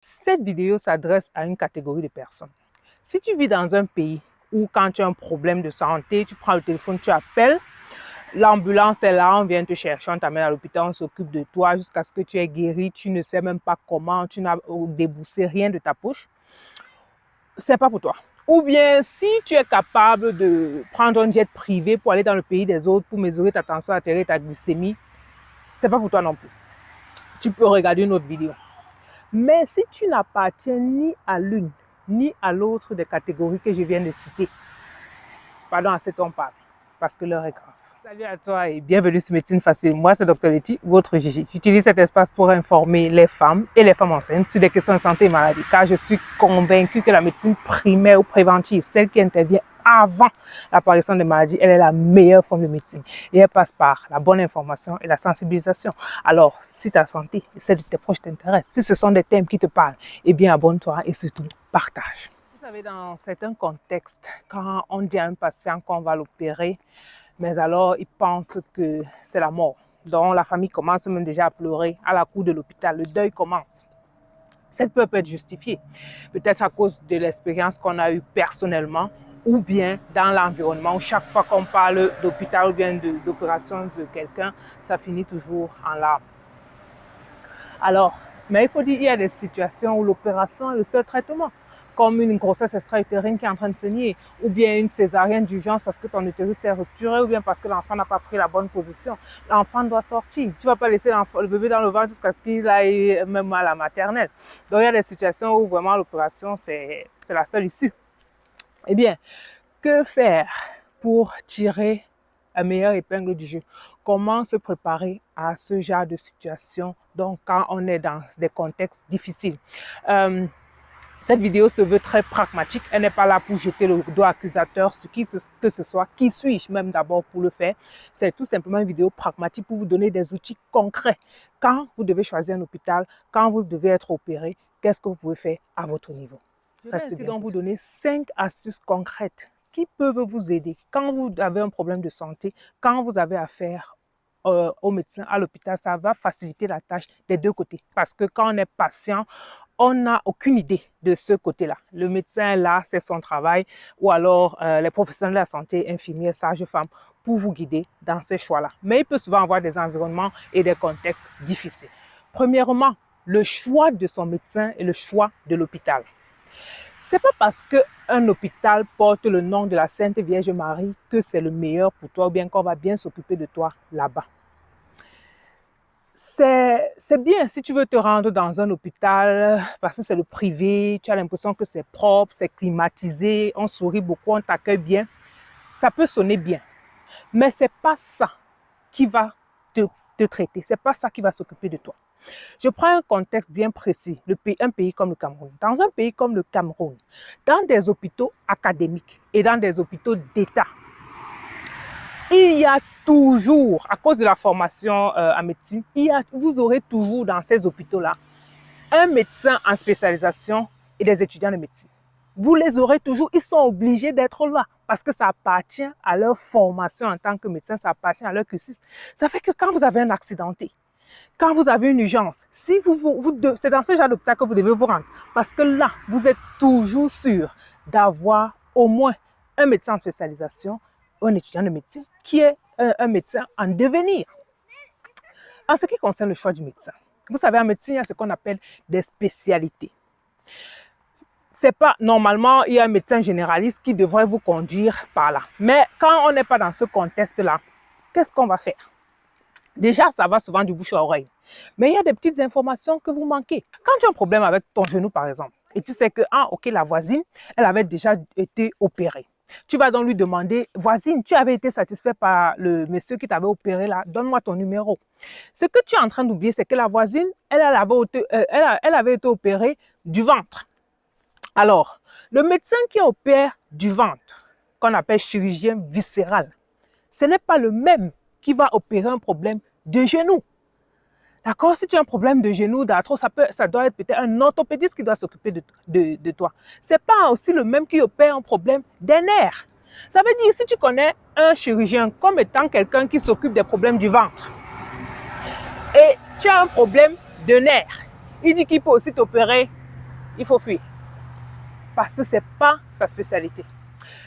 Cette vidéo s'adresse à une catégorie de personnes. Si tu vis dans un pays où quand tu as un problème de santé, tu prends le téléphone, tu appelles, l'ambulance est là, on vient te chercher, on t'amène à l'hôpital, on s'occupe de toi jusqu'à ce que tu aies guéri, tu ne sais même pas comment, tu n'as déboursé rien de ta poche, c'est pas pour toi. Ou bien, si tu es capable de prendre un jet privé pour aller dans le pays des autres, pour mesurer ta tension artérielle et ta glycémie, c'est pas pour toi non plus. Tu peux regarder une autre vidéo. Mais si tu n'appartiens ni à l'une ni à l'autre des catégories que je viens de citer, pardon, à cet on parle, parce que l'heure est grave. Salut à toi et bienvenue sur Médecine Facile. Moi, c'est Dr Letty, votre Gigi. J'utilise cet espace pour informer les femmes et les femmes enceintes sur des questions de santé et maladie, car je suis convaincue que la médecine primaire ou préventive, celle qui intervient avant l'apparition des maladies, elle est la meilleure forme de médecine. Et elle passe par la bonne information et la sensibilisation. Alors, si ta santé et celle de tes proches t'intéressent, si ce sont des thèmes qui te parlent, eh bien, abonne-toi et surtout, partage. Vous savez, dans certains contextes, quand on dit à un patient qu'on va l'opérer, mais alors il pense que c'est la mort. Donc, la famille commence même déjà à pleurer à la cour de l'hôpital. Le deuil commence. Cette peur peut être justifiée, peut-être à cause de l'expérience qu'on a eue personnellement ou bien dans l'environnement où chaque fois qu'on parle d'hôpital ou bien d'opération de quelqu'un, ça finit toujours en larmes. Alors, mais il faut dire qu'il y a des situations où l'opération est le seul traitement, comme une grossesse extra-utérine qui est en train de se nier, ou bien une césarienne d'urgence parce que ton utérus est rupturé, ou bien parce que l'enfant n'a pas pris la bonne position. L'enfant doit sortir. Tu ne vas pas laisser le bébé dans le ventre jusqu'à ce qu'il aille même à la maternelle. Donc, il y a des situations où vraiment l'opération, c'est la seule issue. Eh bien, que faire pour tirer la meilleure épingle du jeu? Comment se préparer à ce genre de situation, donc quand on est dans des contextes difficiles? Cette vidéo se veut très pragmatique. Elle n'est pas là pour jeter le doigt accusateur sur qui que ce soit. Qui suis-je même d'abord pour le faire? C'est tout simplement une vidéo pragmatique pour vous donner des outils concrets. Quand vous devez choisir un hôpital, quand vous devez être opéré, qu'est-ce que vous pouvez faire à votre niveau? Je vais ainsi donc vous donner 5 astuces concrètes qui peuvent vous aider quand vous avez un problème de santé, quand vous avez affaire au médecin, à l'hôpital. Ça va faciliter la tâche des deux côtés. Parce que quand on est patient, on n'a aucune idée de ce côté-là. Le médecin, là, c'est son travail, ou alors les professionnels de la santé, infirmiers, sages-femmes, pour vous guider dans ce choix-là. Mais il peut souvent avoir des environnements et des contextes difficiles. Premièrement, le choix de son médecin et le choix de l'hôpital. Ce n'est pas parce qu'un hôpital porte le nom de la Sainte Vierge Marie que c'est le meilleur pour toi ou bien qu'on va bien s'occuper de toi là-bas. C'est bien si tu veux te rendre dans un hôpital parce que c'est le privé, tu as l'impression que c'est propre, c'est climatisé, on sourit beaucoup, on t'accueille bien. Ça peut sonner bien, mais ce n'est pas ça qui va te traiter, ce n'est pas ça qui va s'occuper de toi. Je prends un contexte bien précis, un pays comme le Cameroun. Dans un pays comme le Cameroun, dans des hôpitaux académiques et dans des hôpitaux d'État, il y a toujours, à cause de la formation en médecine, vous aurez toujours dans ces hôpitaux-là un médecin en spécialisation et des étudiants de médecine. Vous les aurez toujours, ils sont obligés d'être là parce que ça appartient à leur formation en tant que médecin, ça appartient à leur cursus. Ça fait que quand vous avez un accidenté, quand vous avez une urgence, si c'est dans ce genre d'hôpital que vous devez vous rendre. Parce que là, vous êtes toujours sûr d'avoir au moins un médecin en spécialisation, un étudiant de médecine qui est un médecin en devenir. En ce qui concerne le choix du médecin, vous savez, en médecine, il y a ce qu'on appelle des spécialités. C'est pas, normalement, il y a un médecin généraliste qui devrait vous conduire par là. Mais quand on n'est pas dans ce contexte-là, qu'est-ce qu'on va faire? Déjà, ça va souvent du bouche à oreille. Mais il y a des petites informations que vous manquez. Quand tu as un problème avec ton genou, par exemple, et tu sais que, ok, la voisine, elle avait déjà été opérée. Tu vas donc lui demander, voisine, tu avais été satisfait par le monsieur qui t'avait opéré là, donne-moi ton numéro. Ce que tu es en train d'oublier, c'est que la voisine, elle avait été opérée du ventre. Alors, le médecin qui opère du ventre, qu'on appelle chirurgien viscéral, ce n'est pas le même qui va opérer un problème de genou. D'accord? Si tu as un problème de genou, d'arthrose, ça doit être peut-être un orthopédiste qui doit s'occuper de toi. Ce n'est pas aussi le même qui opère un problème des nerfs. Ça veut dire, si tu connais un chirurgien comme étant quelqu'un qui s'occupe des problèmes du ventre et tu as un problème de nerfs, il dit qu'il peut aussi t'opérer il faut fuir. Parce que ce n'est pas sa spécialité.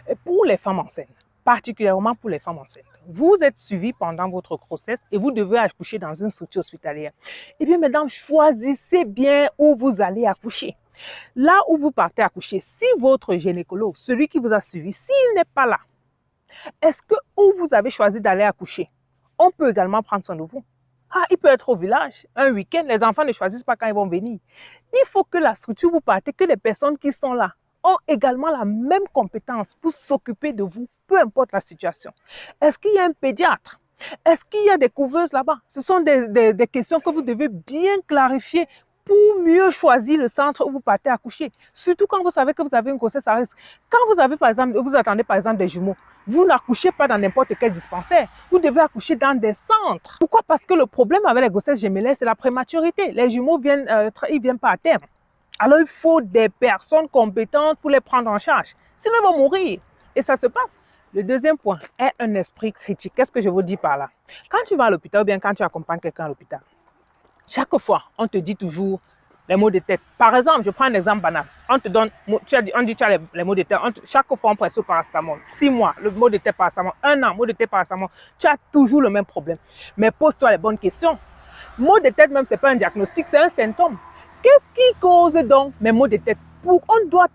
Et pour les femmes enceintes, particulièrement pour les femmes enceintes, vous êtes suivies pendant votre grossesse et vous devez accoucher dans une structure hospitalière. Eh bien, mesdames, choisissez bien où vous allez accoucher. Là où vous partez accoucher, si votre gynécologue, celui qui vous a suivi, s'il n'est pas là, est-ce que où vous avez choisi d'aller accoucher, on peut également prendre soin de vous? Ah, il peut être au village, un week-end, les enfants ne choisissent pas quand ils vont venir. Il faut que la structure où vous partez, que les personnes qui sont là ont également la même compétence pour s'occuper de vous, peu importe la situation. Est-ce qu'il y a un pédiatre? Est-ce qu'il y a des couveuses là-bas? Ce sont des questions que vous devez bien clarifier pour mieux choisir le centre où vous partez accoucher. Surtout quand vous savez que vous avez une grossesse à risque. Quand vous avez, par exemple, vous attendez par exemple des jumeaux, vous n'accouchez pas dans n'importe quel dispensaire. Vous devez accoucher dans des centres. Pourquoi? Parce que le problème avec les grossesses gémellaires, c'est la prématurité. Les jumeaux ils viennent pas à terme. Alors, il faut des personnes compétentes pour les prendre en charge. Sinon, ils vont mourir. Et ça se passe. Le deuxième point est un esprit critique. Qu'est-ce que je vous dis par là? Quand tu vas à l'hôpital ou bien quand tu accompagnes quelqu'un à l'hôpital, chaque fois, on te dit toujours les maux de tête. Par exemple, je prends un exemple banal. On te donne, on dit tu as les maux de tête. Chaque fois, on presse au paracétamol. 6 mois, le mot de tête paracétamol. 1 an, mot de tête paracétamol. Tu as toujours le même problème. Mais pose-toi les bonnes questions. Maux de tête même, ce n'est pas un diagnostic, c'est un symptôme. Qu'est-ce qui cause donc mes maux de tête? On doit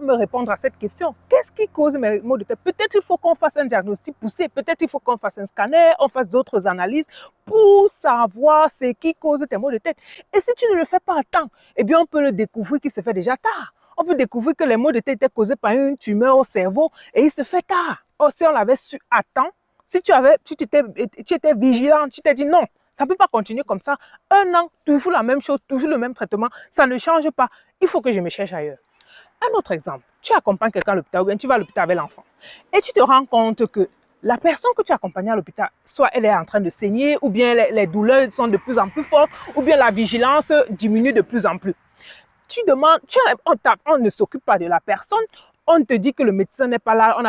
me répondre à cette question. Qu'est-ce qui cause mes maux de tête? Peut-être il faut qu'on fasse un diagnostic poussé, peut-être il faut qu'on fasse un scanner, on fasse d'autres analyses pour savoir ce qui cause tes maux de tête. Et si tu ne le fais pas à temps, eh bien on peut le découvrir qu'il se fait déjà tard. On peut découvrir que les maux de tête étaient causés par une tumeur au cerveau et il se fait tard. Or, si on l'avait su à temps, si tu étais vigilant, tu t'es dit non. Ça ne peut pas continuer comme ça. 1 an, toujours la même chose, toujours le même traitement. Ça ne change pas. Il faut que je me cherche ailleurs. Un autre exemple. Tu accompagnes quelqu'un à l'hôpital ou bien tu vas à l'hôpital avec l'enfant. Et tu te rends compte que la personne que tu accompagnes à l'hôpital, soit elle est en train de saigner, ou bien les douleurs sont de plus en plus fortes, ou bien la vigilance diminue de plus en plus. Tu demandes, on ne s'occupe pas de la personne, on te dit que le médecin n'est pas là, on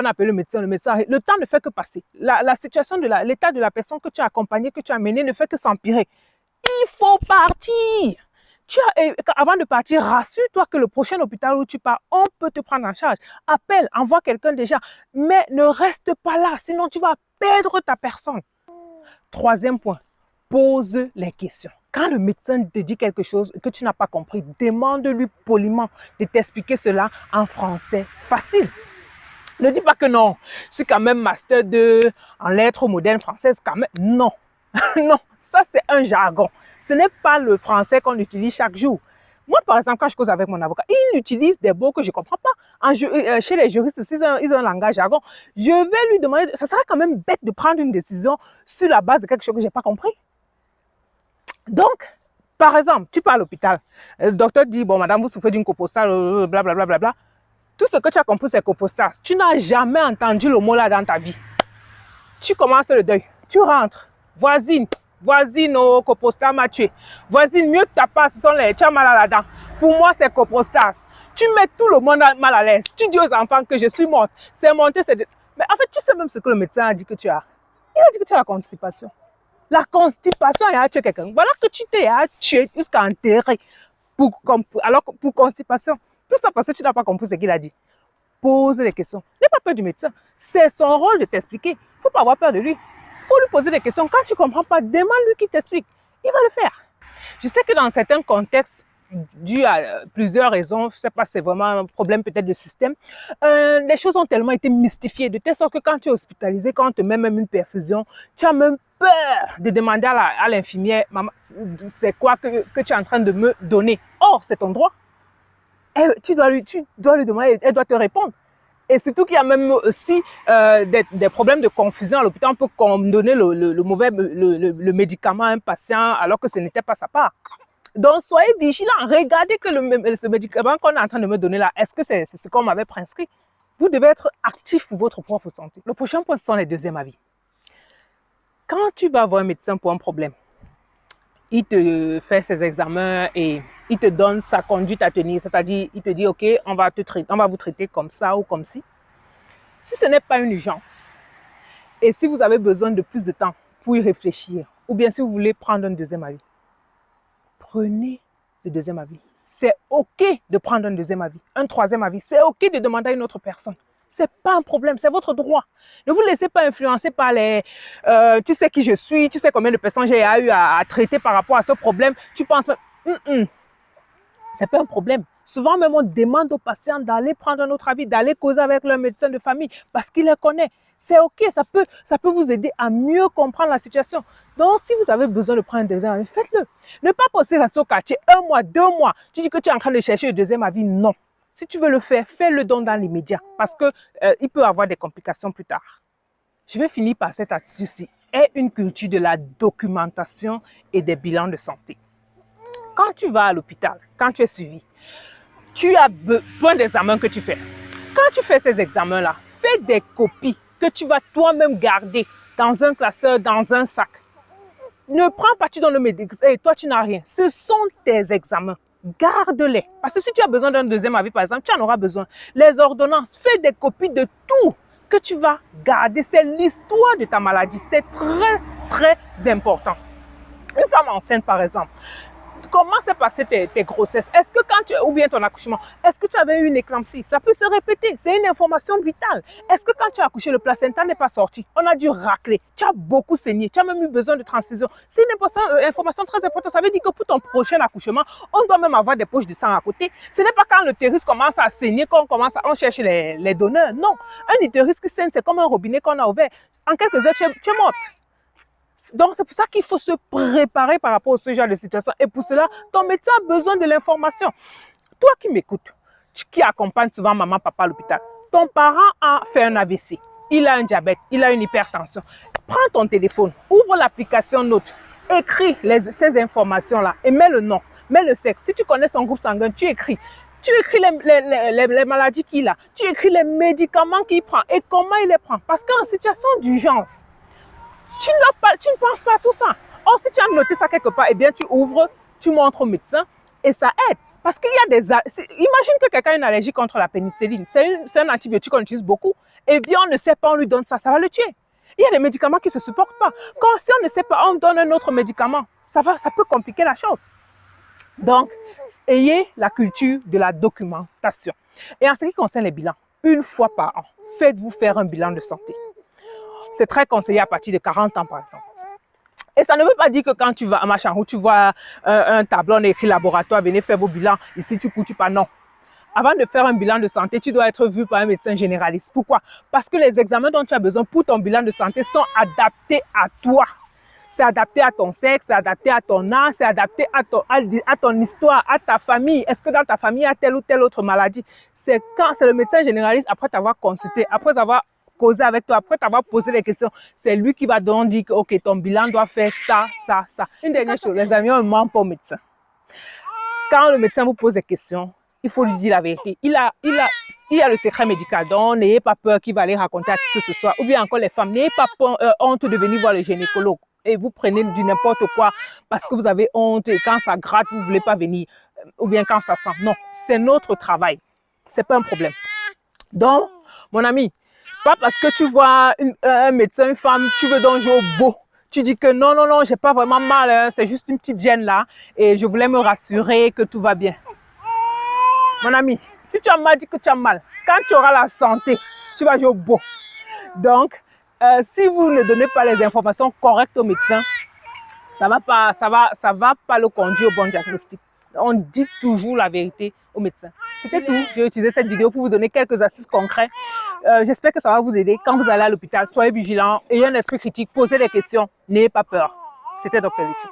appelle le médecin arrive. Le temps ne fait que passer. La situation de l'état de la personne que tu as accompagnée, que tu as menée, ne fait que s'empirer. Il faut partir. Avant de partir, rassure-toi que le prochain hôpital où tu pars, on peut te prendre en charge. Appelle, envoie quelqu'un déjà, mais ne reste pas là, sinon tu vas perdre ta personne. Troisième point, pose les questions. Quand le médecin te dit quelque chose que tu n'as pas compris, demande-lui poliment de t'expliquer cela en français facile. Ne dis pas que non, je suis quand même master 2 en lettres modernes françaises quand même. Non, non, ça c'est un jargon. Ce n'est pas le français qu'on utilise chaque jour. Moi, par exemple, quand je cause avec mon avocat, il utilise des mots que je ne comprends pas. Chez les juristes, ils ont un langage jargon. Je vais lui demander, ça serait quand même bête de prendre une décision sur la base de quelque chose que je n'ai pas compris. Donc, par exemple, tu pars à l'hôpital, le docteur dit, bon, madame, vous souffrez d'une copostase, blablabla. Bla, bla, bla. Tout ce que tu as compris, c'est copostase. Tu n'as jamais entendu le mot là dans ta vie. Tu commences le deuil, tu rentres, voisine, oh, copostase m'a tué. Voisine, mieux que ta part, ce sont tu as mal à la dent. Pour moi, c'est copostase. Tu mets tout le monde mal à l'aise. Tu dis aux enfants que je suis morte. C'est monté, Mais en fait, tu sais même ce que le médecin a dit que tu as. Il a dit que tu as la constipation. La constipation, il a tué quelqu'un. Voilà que tu t'es tué jusqu'à enterrer pour constipation. Tout ça parce que tu n'as pas compris ce qu'il a dit. Pose les questions. N'aie pas peur du médecin. C'est son rôle de t'expliquer. Il ne faut pas avoir peur de lui. Il faut lui poser des questions. Quand tu ne comprends pas, demande-lui qu'il t'explique. Il va le faire. Je sais que dans certains contextes, dû à plusieurs raisons, je ne sais pas si c'est vraiment un problème peut-être de système, les choses ont tellement été mystifiées de telle sorte que quand tu es hospitalisé, quand on te met même une perfusion, tu as même peur de demander à l'infirmière, maman, c'est quoi que tu es en train de me donner? Or, c'est ton droit. Tu dois lui demander, elle doit te répondre. Et surtout qu'il y a même aussi des problèmes de confusion à l'hôpital. On peut donner le médicament à un patient alors que ce n'était pas sa part. Donc, soyez vigilants. Regardez que ce médicament qu'on est en train de me donner là, est-ce que c'est ce qu'on m'avait prescrit? Vous devez être actif pour votre propre santé. Le prochain point, ce sont les deuxièmes avis. Quand tu vas voir un médecin pour un problème, il te fait ses examens et il te donne sa conduite à tenir. C'est-à-dire, il te dit, OK, on va vous traiter comme ça ou comme ci. Si ce n'est pas une urgence et si vous avez besoin de plus de temps pour y réfléchir, ou bien si vous voulez prendre un deuxième avis, prenez le deuxième avis. c'est OK de prendre un deuxième avis, un troisième avis. C'est OK de demander à une autre personne. Ce n'est pas un problème, c'est votre droit. Ne vous laissez pas influencer par les... tu sais qui je suis, tu sais combien de personnes j'ai eu à traiter par rapport à ce problème. Tu penses... C'est pas un problème. Souvent même, on demande aux patients d'aller prendre un autre avis, d'aller causer avec leur médecin de famille parce qu'il les connaît. C'est OK, ça peut vous aider à mieux comprendre la situation. Donc, si vous avez besoin de prendre un deuxième avis, faites-le. Ne pas passer rester au quartier 1 mois, 2 mois. Tu dis que tu es en train de chercher le deuxième avis. Non. Si tu veux le faire, fais-le donc dans l'immédiat parce qu'il peut avoir des complications plus tard. Je vais finir par cette astuce-ci. Est une culture de la documentation et des bilans de santé. Quand tu vas à l'hôpital, quand tu es suivi, tu as besoin d'examens que tu fais. Quand tu fais ces examens-là, fais des copies que tu vas toi-même garder dans un classeur, dans un sac. Ne prends pas, tu donnes le médicament et toi, tu n'as rien. Ce sont tes examens. Garde-les. Parce que si tu as besoin d'un deuxième avis, par exemple, tu en auras besoin. Les ordonnances, fais des copies de tout que tu vas garder. C'est l'histoire de ta maladie. C'est très, très important. Une femme enceinte, par exemple, comment s'est passé tes grossesses? Est-ce que quand ou bien ton accouchement, est-ce que tu avais eu une éclampsie? Ça peut se répéter, c'est une information vitale. Est-ce que quand tu as accouché, le placenta n'est pas sorti? On a dû racler, tu as beaucoup saigné, tu as même eu besoin de transfusion. C'est une information très importante. Ça veut dire que pour ton prochain accouchement, on doit même avoir des poches de sang à côté. Ce n'est pas quand l'utérus commence à saigner qu'on cherche les donneurs. Non, un utérus qui saigne, c'est comme un robinet qu'on a ouvert. En quelques heures, tu es morte. Donc, c'est pour ça qu'il faut se préparer par rapport à ce genre de situation. Et pour cela, ton médecin a besoin de l'information. Toi qui m'écoutes, qui accompagne souvent maman, papa à l'hôpital, ton parent a fait un AVC, il a un diabète, il a une hypertension. Prends ton téléphone, ouvre l'application Note, écris ces informations-là et mets le nom, mets le sexe. Si tu connais son groupe sanguin, tu écris. Tu écris les maladies qu'il a, tu écris les médicaments qu'il prend et comment il les prend. Parce qu'en situation d'urgence, tu ne penses pas à tout ça. Or, si tu as noté ça quelque part, eh bien, tu ouvres, tu montres au médecin et ça aide. Parce qu'il y a imagine que quelqu'un a une allergie contre la pénicilline. C'est un antibiotique qu'on utilise beaucoup. Eh bien, on ne sait pas, on lui donne ça, ça va le tuer. Il y a des médicaments qui ne se supportent pas. Quand si on ne sait pas, on donne un autre médicament. Ça peut compliquer la chose. Donc, ayez la culture de la documentation. Et en ce qui concerne les bilans, une fois par an, faites-vous faire un bilan de santé. C'est très conseillé à partir de 40 ans, par exemple. Et ça ne veut pas dire que quand tu vas à machin où tu vois un tableau, on écrit laboratoire, venez faire vos bilans, ici tu cours, tu pars. Non. Avant de faire un bilan de santé, tu dois être vu par un médecin généraliste. Pourquoi? Parce que les examens dont tu as besoin pour ton bilan de santé sont adaptés à toi. C'est adapté à ton sexe, c'est adapté à ton âge, c'est adapté à ton histoire, à ta famille. Est-ce que dans ta famille, il y a telle ou telle autre maladie? C'est le médecin généraliste, après t'avoir consulté, après avoir causé avec toi, après t'avoir posé les questions, c'est lui qui va donc dire que ok, ton bilan doit faire ça, ça, ça. Une dernière chose, les amis, on ne ment pas au médecin. Quand le médecin vous pose des questions, il faut lui dire la vérité. Il a le secret médical, donc n'ayez pas peur qu'il va aller raconter à qui que ce soit. Ou bien encore les femmes, n'ayez pas honte de venir voir le gynécologue. Et vous prenez du n'importe quoi parce que vous avez honte et quand ça gratte, vous ne voulez pas venir. Ou bien quand ça sent. Non, c'est notre travail. Ce n'est pas un problème. Donc, mon ami, pas parce que tu vois un médecin, une femme, tu veux donc jouer au beau. Tu dis que non, non, non, j'ai pas vraiment mal, hein, c'est juste une petite gêne là. Et je voulais me rassurer que tout va bien. Mon ami, si tu as mal, dis que tu as mal. Quand tu auras la santé, tu vas jouer au beau. Donc, si vous ne donnez pas les informations correctes au médecin, ça va pas le conduire au bon diagnostic. On dit toujours la vérité au médecin. C'était tout. J'ai utilisé cette vidéo pour vous donner quelques astuces concrètes. J'espère que ça va vous aider. Quand vous allez à l'hôpital, soyez vigilants, ayez un esprit critique, posez des questions, n'ayez pas peur. C'était Dr. Lucie.